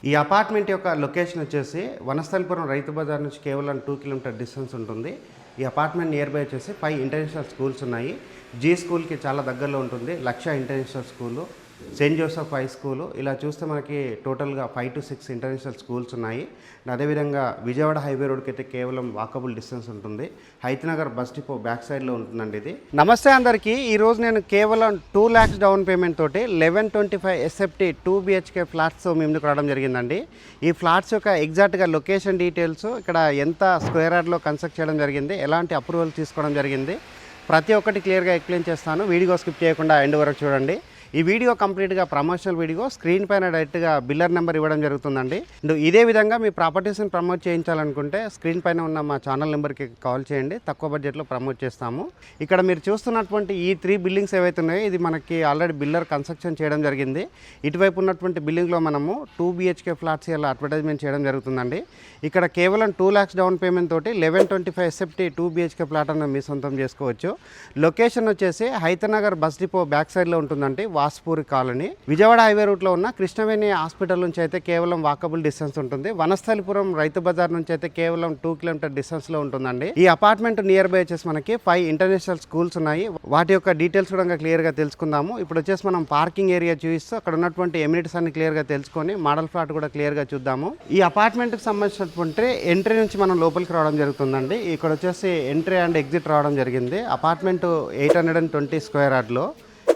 ఈ అపార్ట్మెంట్ యొక్క లొకేషన్ వచ్చేసి వనస్థలిపురం రైతు బజార్ నుంచి కేవలం 2 కిలోమీటర్ డిస్టెన్స్ ఉంటుంది. ఈ అపార్ట్మెంట్ నియర్ బై వచ్చేసి 5 ఇంటర్నేషనల్ స్కూల్స్ ఉన్నాయి. జీ స్కూల్కి చాలా దగ్గరలో ఉంటుంది. Laksha international school, Saint Joseph high school, ఇలా చూస్తే మనకి టోటల్గా 5 to 6 ఇంటర్నేషనల్ స్కూల్స్ ఉన్నాయి. అదేవిధంగా విజయవాడ హైవే రోడ్కి అయితే కేవలం వాకబుల్ డిస్టెన్స్ ఉంటుంది. హైతనగర్ బస్ డిపో బ్యాక్ సైడ్లో ఉంటుందండి ఇది. నమస్తే అందరికీ. ఈరోజు నేను కేవలం 2 lakhs డౌన్ పేమెంట్ తోటి 1125 SFT 2 BHK ఫ్లాట్స్ మీ ముందుకు రావడం జరిగిందండి. ఈ ఫ్లాట్స్ యొక్క ఎగ్జాక్ట్గా లొకేషన్ డీటెయిల్స్, ఇక్కడ ఎంత స్క్వేర్ యార్డ్లో కన్స్ట్రక్ట్ చేయడం జరిగింది, ఎలాంటి అప్రూవల్ తీసుకోవడం జరిగింది, ప్రతి ఒక్కటి క్లియర్గా ఎక్స్ప్లెయిన్ చేస్తాను. వీడియో స్కిప్ చేయకుండా ఎండ్ వరకు చూడండి. ఈ వీడియో కంప్లీట్గా ప్రమోషనల్ వీడియో, స్క్రీన్ పైన డైరెక్ట్గా బిల్లర్ నెంబర్ ఇవ్వడం జరుగుతుందండి. ఇదే విధంగా మీ ప్రాపర్టీస్ని ప్రమోట్ చేయించాలనుకుంటే స్క్రీన్ పైన ఉన్న మా ఛానల్ నెంబర్కి కాల్ చేయండి. తక్కువ బడ్జెట్లో ప్రమోట్ చేస్తాము. ఇక్కడ మీరు చూస్తున్నటువంటి ఈ 3 బిల్డింగ్స్ ఏవైతే ఉన్నాయో ఇది మనకి ఆల్రెడీ బిల్లర్ కన్స్ట్రక్షన్ చేయడం జరిగింది. ఇటువైపు ఉన్నటువంటి బిల్డింగ్లో మనము 2 BHK ఫ్లాట్స్ ఇలా అడ్వర్టైజ్మెంట్ చేయడం జరుగుతుందండి. ఇక్కడ కేవలం 2 lakhs డౌన్ పేమెంట్ తోటి 1125 SFT 2 BHK ఫ్లాట్ అన్న మీ సొంతం చేసుకోవచ్చు. లొకేషన్ వచ్చేసి హైతనగర్ బస్ డిపో బ్యాక్ సైడ్లో ఉంటుందండి. వాస్పూరి కాలనీ, విజయవాడ హైవే రూట్లో ఉన్న కృష్ణవేణి హాస్పిటల్ నుంచి అయితే కేవలం వాకబుల్ డిస్టెన్స్ ఉంటుంది. వనస్థలిపురం రైతు బజార్ నుంచి అయితే కేవలం 2 కిలోమీటర్ డిస్టెన్స్లో ఉంటుందండి. ఈ అపార్ట్మెంట్ నియర్ బై వచ్చేసి మనకి 5 ఇంటర్నేషనల్ స్కూల్స్ ఉన్నాయి. వాటి యొక్క డీటెయిల్స్ కూడా క్లియర్గా తెలుసుకుందాము. ఇప్పుడు వచ్చేసి మనం పార్కింగ్ ఏరియా చూపిస్తూ అక్కడ ఉన్నటువంటి ఎమ్యూనిటీస్ అన్ని క్లియర్గా తెలుసుకొని మోడల్ ఫ్లాట్ కూడా క్లియర్గా చూద్దాము. ఈ అపార్ట్మెంట్కి సంబంధించినటువంటి ఎంట్రీ నుంచి మనం లోపలికి రావడం జరుగుతుందండి. ఇక్కడ వచ్చేసి ఎంట్రీ అండ్ ఎగ్జిట్ రావడం జరిగింది. అపార్ట్మెంట్ 820 స్క్వేర్ యార్డ్లో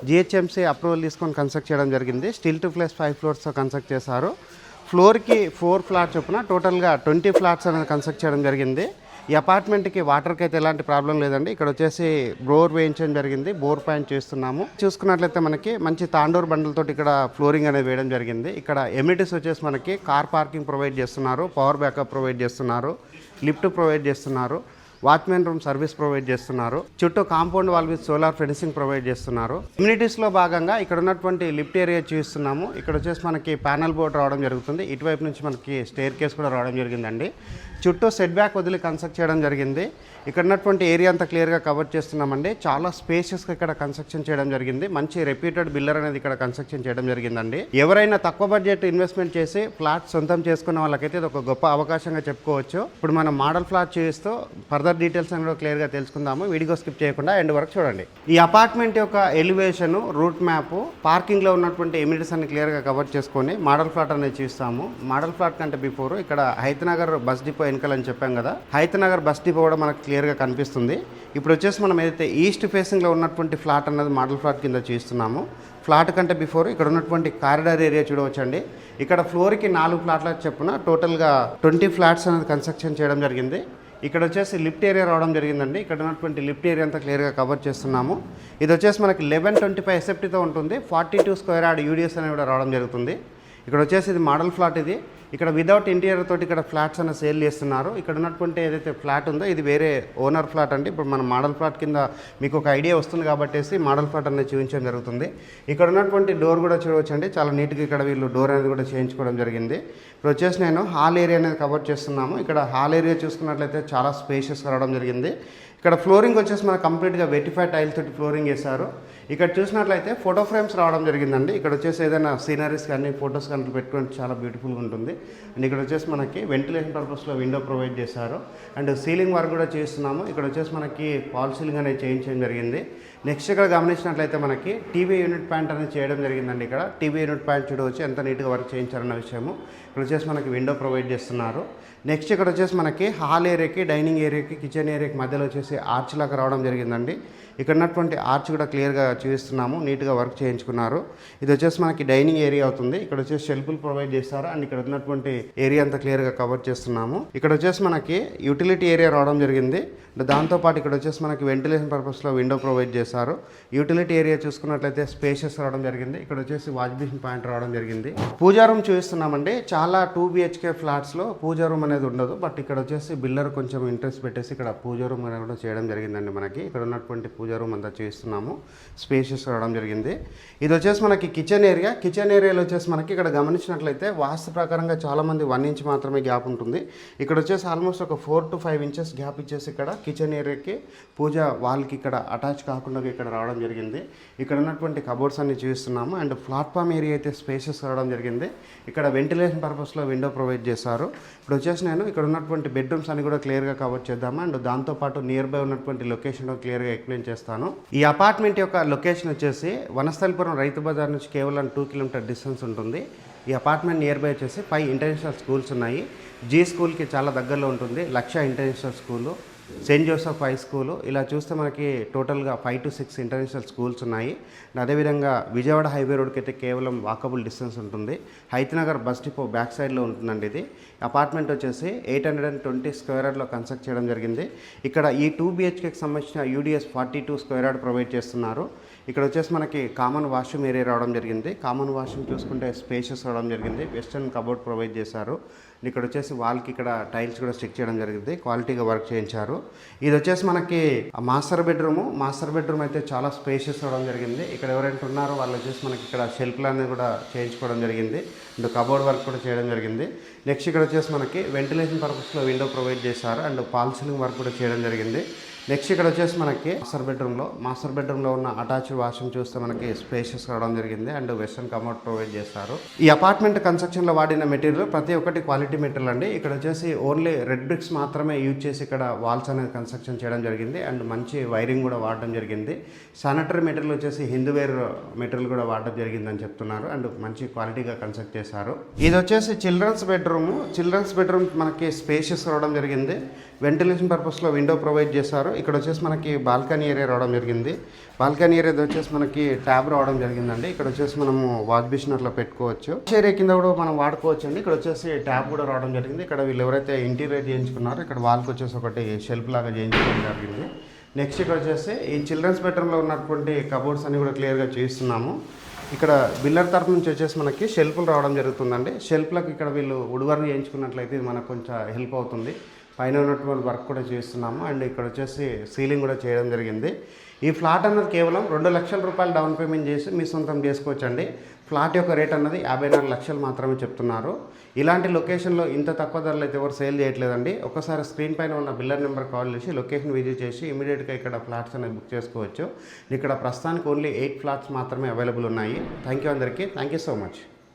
GHMC అప్రూవల్ తీసుకొని కన్స్ట్రక్ట్ చేయడం జరిగింది. స్టీల్ టు ప్లస్ 5 ఫ్లోర్స్తో కన్స్ట్రక్ట్ చేశారు. ఫ్లోర్కి 4 ఫ్లాట్స్ చొప్పున టోటల్గా 20 ఫ్లాట్స్ అనేది కన్స్ట్రక్ట్ చేయడం జరిగింది. ఈ అపార్ట్మెంట్కి వాటర్కి అయితే ఎలాంటి ప్రాబ్లం లేదండి. ఇక్కడ వచ్చేసి బోర్ వేయించడం జరిగింది. బోర్ పాయింట్ చేస్తున్నాము. చూసుకున్నట్లయితే మనకి మంచి తాండూరు బండలతో ఇక్కడ ఫ్లోరింగ్ అనేది వేయడం జరిగింది. ఇక్కడ ఎమ్యూనిటీస్ వచ్చేసి మనకి కార్ పార్కింగ్ ప్రొవైడ్ చేస్తున్నారు, పవర్ బ్యాకప్ ప్రొవైడ్ చేస్తున్నారు, లిఫ్ట్ ప్రొవైడ్ చేస్తున్నారు, వాచ్మెన్ రూమ్ సర్వీస్ ప్రొవైడ్ చేస్తున్నారు, చుట్టూ compound wall with solar fencing provide చేస్తున్నారు. ఇమ్యూనిటీస్లో భాగంగా ఇక్కడ ఉన్నటువంటి లిఫ్ట్ ఏరియా చూస్తున్నాము. ఇక్కడ వచ్చేసి మనకి ప్యానల్ బోర్డ్ రావడం జరుగుతుంది. ఇటువైపు నుంచి మనకి స్టేర్ కేస్ కూడా రావడం జరిగిందండి. చుట్టూ సెట్ బ్యాక్ వదిలి కన్స్ట్రక్ట్ చేయడం జరిగింది. ఇక్కడ ఉన్నటువంటి ఏరియా అంతా క్లియర్గా కవర్ చేస్తున్నామండి. చాలా స్పేషియస్గా ఇక్కడ కన్స్ట్రక్షన్ చేయడం జరిగింది. మంచి రెప్యూటెడ్ బిల్డర్ అనేది ఇక్కడ కన్స్ట్రక్షన్ చేయడం జరిగిందండి. ఎవరైనా తక్కువ బడ్జెట్ ఇన్వెస్ట్మెంట్ చేసి ఫ్లాట్ సొంతం చేసుకున్న వాళ్ళకైతే ఇది ఒక గొప్ప అవకాశంగా చెప్పుకోవచ్చు. ఇప్పుడు మనం మోడల్ ఫ్లాట్ చూస్తూ ఫర్దర్ డీటెయిల్స్ అని కూడా క్లియర్గా తెలుసుకుందాము. వీడియో స్కిప్ చేయకుండా ఎండ్ వరకు చూడండి. ఈ అపార్ట్మెంట్ యొక్క ఎలివేషన్, రూట్ మ్యాప్, పార్కింగ్లో ఉన్నటువంటి ఎమ్యూనిటీస్ అన్ని క్లియర్గా కవర్ చేసుకొని మోడల్ ఫ్లాట్ అనేది చూస్తాము. మోడల్ ఫ్లాట్ కంటే బిఫోర్ ఇక్కడ హైతనగర్ బస్ డిపో వెనకాలని చెప్పాం కదా, హైతనగర్ బస్ డిపో కూడా మనకు క్లియర్గా కనిపిస్తుంది. ఇప్పుడు వచ్చేసి మనం ఏదైతే ఈస్ట్ ఫేసింగ్లో ఉన్నటువంటి ఫ్లాట్ అన్నది మోడల్ ఫ్లాట్ కింద చూస్తున్నాము. ఫ్లాట్ కంటే బిఫోర్ ఇక్కడ ఉన్నటువంటి కారిడార్ ఏరియా చూడవచ్చండి. ఇక్కడ ఫ్లోర్కి 4 ఫ్లాట్ల చెప్పున టోటల్గా 20 ఫ్లాట్స్ అనేది కన్స్ట్రక్షన్ చేయడం జరిగింది. ఇక్కడ వచ్చేసి లిఫ్ట్ ఏరియా రావడం జరిగిందండి. ఇక్కడ ఉన్నటువంటి లిఫ్ట్ ఏరియా అంతా క్లియర్గా కవర్ చేస్తున్నాము. ఇది వచ్చేసి మనకి 1125 SFTతో ఉంటుంది. 42 స్క్వేర్ యార్డ్ UDS అనేది కూడా రావడం జరుగుతుంది. ఇక్కడ వచ్చేసి ఇది మోడల్ ఫ్లాట్. ఇది ఇక్కడ వితౌట్ ఇంటీరియర్ తోటి ఇక్కడ ఫ్లాట్స్ అన్న సేల్ చేస్తున్నారు. ఇక్కడ ఉన్నటువంటి ఏదైతే ఫ్లాట్ ఉందో ఇది వేరే ఓనర్ ఫ్లాట్ అండి. ఇప్పుడు మన మోడల్ ఫ్లాట్ కింద మీకు ఒక ఐడియా వస్తుంది కాబట్టి మోడల్ ఫ్లాట్ అనేది చూపించడం జరుగుతుంది. ఇక్కడ ఉన్నటువంటి డోర్ కూడా చూడవచ్చండి. చాలా నీట్గా ఇక్కడ వీళ్ళు డోర్ అనేది కూడా చేయించుకోవడం జరిగింది. ఇప్పుడు వచ్చేసి నేను హాల్ ఏరియా అనేది కవర్ చేస్తున్నాము. ఇక్కడ హాల్ ఏరియా చూసుకున్నట్లయితే చాలా స్పేషియస్గా రావడం జరిగింది. ఇక్కడ ఫ్లోరింగ్ వచ్చేసి మనకు కంప్లీట్గా వెటిఫైడ్ టైల్ తోటి ఫ్లోరింగ్ వేశారు. ఇక్కడ చూసినట్లయితే ఫోటో ఫ్రేమ్స్ రావడం జరిగిందండి. ఇక్కడ వచ్చేసి ఏదైనా సీనరీస్ కానీ ఫొటోస్ కానీ పెట్టుకుంటే చాలా బ్యూటిఫుల్గా ఉంటుంది. అండ్ ఇక్కడ వచ్చేసి మనకి వెంటిలేషన్ పర్పస్లో విండో ప్రొవైడ్ చేశారు. అండ్ సీలింగ్ వర్క్ కూడా చేస్తున్నాము. ఇక్కడ వచ్చేసి మనకి ఫాల్ సీలింగ్ అనేది చేయించడం జరిగింది. నెక్స్ట్ ఇక్కడ గమనించినట్లయితే మనకి టీవీ యూనిట్ ప్యాంట్ అనేది చేయడం జరిగిందండి. ఇక్కడ టీవీ యూనిట్ ప్యాంట్ చూడవచ్చు ఎంత నీట్గా వర్క్ చేయించారన్న విషయము. ఇక్కడ వచ్చేసి మనకి విండో ప్రొవైడ్ చేస్తున్నారు. నెక్స్ట్ ఇక్కడ వచ్చేసి మనకి హాల్ ఏరియాకి, డైనింగ్ ఏరియాకి, కిచెన్ ఏరియాకి మధ్యలో వచ్చేసి ఆర్చ్ లాగా రావడం జరిగిందండి. ఇక్కడ ఉన్నటువంటి ఆర్చ్ కూడా క్లియర్గా చూపిస్తున్నాము. నీట్గా వర్క్ చేయించుకున్నారు. ఇది వచ్చేసి మనకి డైనింగ్ ఏరియా అవుతుంది. ఇక్కడ వచ్చేసి షెల్ఫ్లు ప్రొవైడ్ చేస్తారు. అండ్ ఇక్కడ ఉన్నటువంటి ఏరియా అంతా క్లియర్గా కవర్ చేస్తున్నాము. ఇక్కడ వచ్చేసి మనకి యూటిలిటీ ఏరియా రావడం జరిగింది. దాంతోపాటు ఇక్కడ వచ్చేసి మనకి వెంటిలేషన్ పర్పస్లో విండో ప్రొవైడ్ చేశారు. యూటిలిటీ ఏరియా చూసుకున్నట్లయితే స్పేషియస్ రావడం జరిగింది. ఇక్కడ వచ్చేసి వాష్ బేసిన్ పాయింట్ రావడం జరిగింది. పూజా రూమ్ చూపిస్తున్నామండి. చాలా 2 BHK ఫ్లాట్స్లో పూజా రూమ్ అనేది ఉండదు. బట్ ఇక్కడ వచ్చేసి బిల్డర్ కొంచెం ఇంట్రెస్ట్ పెట్టేసి ఇక్కడ పూజా రూమ్ అనేది కూడా చేయడం జరిగిందండి. మనకి ఇక్కడ ఉన్నటువంటి పూజా రూమ్ అంతా చూస్తున్నాము. స్పేషియస్ రావడం జరిగింది. ఇది వచ్చేసి మనకి కిచెన్ ఏరియా. కిచెన్ ఏరియాలో వచ్చేసి మనకి ఇక్కడ గమనించినట్లయితే వాస్తు ప్రకారంగా చాలామంది 1 ఇంచ్ మాత్రమే గ్యాప్ ఉంటుంది. ఇక్కడ వచ్చేసి ఆల్మోస్ట్ ఒక 4 to 5 ఇంచెస్ గ్యాప్ ఇచ్చేసి ఇక్కడ కిచెన్ ఏరియాకి పూజ వాళ్ళకి ఇక్కడ అటాచ్ కాకుండా లొకేషన్లోకి ఇక్కడ రావడం జరిగింది. ఇక్కడ ఉన్నటువంటి కబోర్డ్స్ అన్ని చూస్తున్నాము అండ్ ప్లాట్ఫామ్ ఏరియా అయితే స్పేషియస్ రావడం జరిగింది. ఇక్కడ వెంటిలేషన్ పర్పస్లో విండో ప్రొవైడ్ చేశారు. ఇప్పుడు వచ్చేసి నేను ఇక్కడ ఉన్నటువంటి బెడ్రూమ్స్ అన్ని కూడా క్లియర్గా కవర్ చేద్దాము అండ్ దాంతోపాటు నియర్ బై ఉన్నటువంటి లొకేషన్లో క్లియర్గా ఎక్స్ప్లెయిన్ చేస్తాను. ఈ అపార్ట్మెంట్ యొక్క లొకేషన్ వచ్చేసి వనస్థలిపురం రైతు బజార్ నుంచి కేవలం 2 కిలోమీటర్ డిస్టెన్స్ ఉంటుంది. ఈ అపార్ట్మెంట్ నియర్ బై వచ్చేసి 5 ఇంటర్నేషనల్ స్కూల్స్ ఉన్నాయి. జీ స్కూల్కి చాలా దగ్గరలో ఉంటుంది. Laksha international school, Saint Joseph high school, ఇలా చూస్తే మనకి టోటల్గా 5 to 6 ఇంటర్నేషనల్ స్కూల్స్ ఉన్నాయి. అదేవిధంగా విజయవాడ హైవే రోడ్కి అయితే కేవలం వాకబుల్ డిస్టెన్స్ ఉంటుంది. హైతనగర్ బస్ డిపో బ్యాక్ సైడ్లో ఉంటుందండి. ఇది అపార్ట్మెంట్ వచ్చేసి 820 స్క్వేర్ యార్డ్లో కన్స్ట్రక్ట్ చేయడం జరిగింది. ఇక్కడ ఈ 2 BHKకి సంబంధించిన UDS 42 స్క్వేర్ యార్డ్ ప్రొవైడ్ చేస్తున్నారు. ఇక్కడ వచ్చేసి మనకి కామన్ వాష్రూమ్ ఏరియా రావడం జరిగింది. కామన్ వాష్రూమ్ చూసుకుంటే స్పేషియస్ రావడం జరిగింది. వెస్టర్న్ కబోర్డ్ ప్రొవైడ్ చేశారు. ఇక్కడ వచ్చేసి వాల్కి ఇక్కడ టైల్స్ కూడా స్టిక్ చేయడం జరిగింది. క్వాలిటీగా వర్క్ చేయించారు. ఇది వచ్చేసి మనకి మాస్టర్ బెడ్రూమ్ అయితే చాలా స్పేషియస్ రావడం జరిగింది. ఇక్కడ ఎవరైనా ఉన్నారో వాళ్ళు వచ్చేసి మనకి ఇక్కడ షెల్ఫ్లు అనేది కూడా చేయించుకోవడం జరిగింది అండ్ కబోర్డ్ వర్క్ కూడా చేయడం జరిగింది. నెక్స్ట్ ఇక్కడ వచ్చేసి మనకి వెంటిలేషన్ పర్పస్లో విండో ప్రొవైడ్ చేశారు అండ్ ఫాల్ సీలింగ్ వర్క్ కూడా చేయడం జరిగింది. నెక్స్ట్ ఇక్కడ వచ్చేసి మనకి మాస్టర్ బెడ్రూమ్లో ఉన్న అటాచ్డ్ వాష్రూమ్ చూస్తే మనకి స్పేషియస్ రావడం జరిగింది అండ్ వెస్టర్న్ కమోడ్ ప్రొవైడ్ చేస్తారు. ఈ అపార్ట్మెంట్ కన్స్ట్రక్షన్లో వాడిన మెటీరియల్ ప్రతి ఒక్కటి క్వాలిటీ మెటీరియల్ అండి. ఇక్కడ వచ్చేసి ఓన్లీ రెడ్ బ్రిక్స్ మాత్రమే యూజ్ చేసి ఇక్కడ వాల్స్ అనేది కన్స్ట్రక్షన్ చేయడం జరిగింది అండ్ మంచి వైరింగ్ కూడా వాడడం జరిగింది. శానిటరీ మెటీరియల్ వచ్చేసి హిందూవేర్ మెటీరియల్ కూడా వాడడం జరిగిందని చెప్తున్నారు అండ్ మంచి క్వాలిటీగా కన్స్ట్రక్ట్ చేశారు. ఇది వచ్చేసి చిల్డ్రన్స్ బెడ్రూమ్ మనకి స్పేషియస్ రావడం జరిగింది. వెంటిలేషన్ పర్పస్లో విండో ప్రొవైడ్ చేశారు. ఇక్కడ వచ్చేసి మనకి బాల్కనీ ఏరియా రావడం జరిగింది. బాల్కనీ ఏరియా వచ్చేసి మనకి ట్యాబ్ రావడం జరిగిందండి. ఇక్కడ వచ్చేసి మనము వాష్ బేసిన్ అట్లా పెట్టుకోవచ్చు. ఏరియా కింద కూడా మనం వాడుకోవచ్చు అండి. ఇక్కడ వచ్చేసి ట్యాబ్ కూడా రావడం జరిగింది. ఇక్కడ వీళ్ళు ఎవరైతే ఇంటీరియర్ చేయించుకున్నారో ఇక్కడ వాల్కి వచ్చేసి ఒకటి షెల్ఫ్ లాగా చేయించుకోవడం జరిగింది. నెక్స్ట్ ఇక్కడ వచ్చేసి ఈ చిల్డ్రన్స్ బెడ్రూమ్లో ఉన్నటువంటి కబోర్డ్స్ అన్ని కూడా క్లియర్గా చూస్తున్నాము. ఇక్కడ బిల్లర్ తరఫు నుంచి వచ్చేసి మనకి షెల్ఫ్లు రావడం జరుగుతుందండి. షెల్ఫ్లకు ఇక్కడ వీళ్ళు వుడ్ వర్క్ చేయించుకున్నట్లయితే ఇది మనకు కొంచెం హెల్ప్ అవుతుంది. పైన ఉన్నటువంటి వర్క్ కూడా చేస్తున్నాము అండ్ ఇక్కడ వచ్చేసి సీలింగ్ కూడా చేయడం జరిగింది. ఈ ఫ్లాట్ అన్నది కేవలం 2 లక్షల రూపాయలు డౌన్ పేమెంట్ చేసి మీ సొంతం చేసుకోవచ్చండి. ఫ్లాట్ యొక్క రేట్ అన్నది 54 లక్షలు మాత్రమే చెప్తున్నారు. ఇలాంటి లొకేషన్లో ఇంత తక్కువ ధరలు అయితే ఎవరు సేల్ చేయట్లేదండి. ఒకసారి స్క్రీన్ పైన ఉన్న బిల్లర్ నెంబర్ కాల్ చేసి లొకేషన్ విజిట్ చేసి ఇమీడియట్గా ఇక్కడ ఫ్లాట్స్ అనేది బుక్ చేసుకోవచ్చు. ఇక్కడ ప్రస్తుతానికి ఓన్లీ 8 ఫ్లాట్స్ మాత్రమే అవైలబుల్ ఉన్నాయి. థ్యాంక్ యూ అందరికీ. Thank you so much.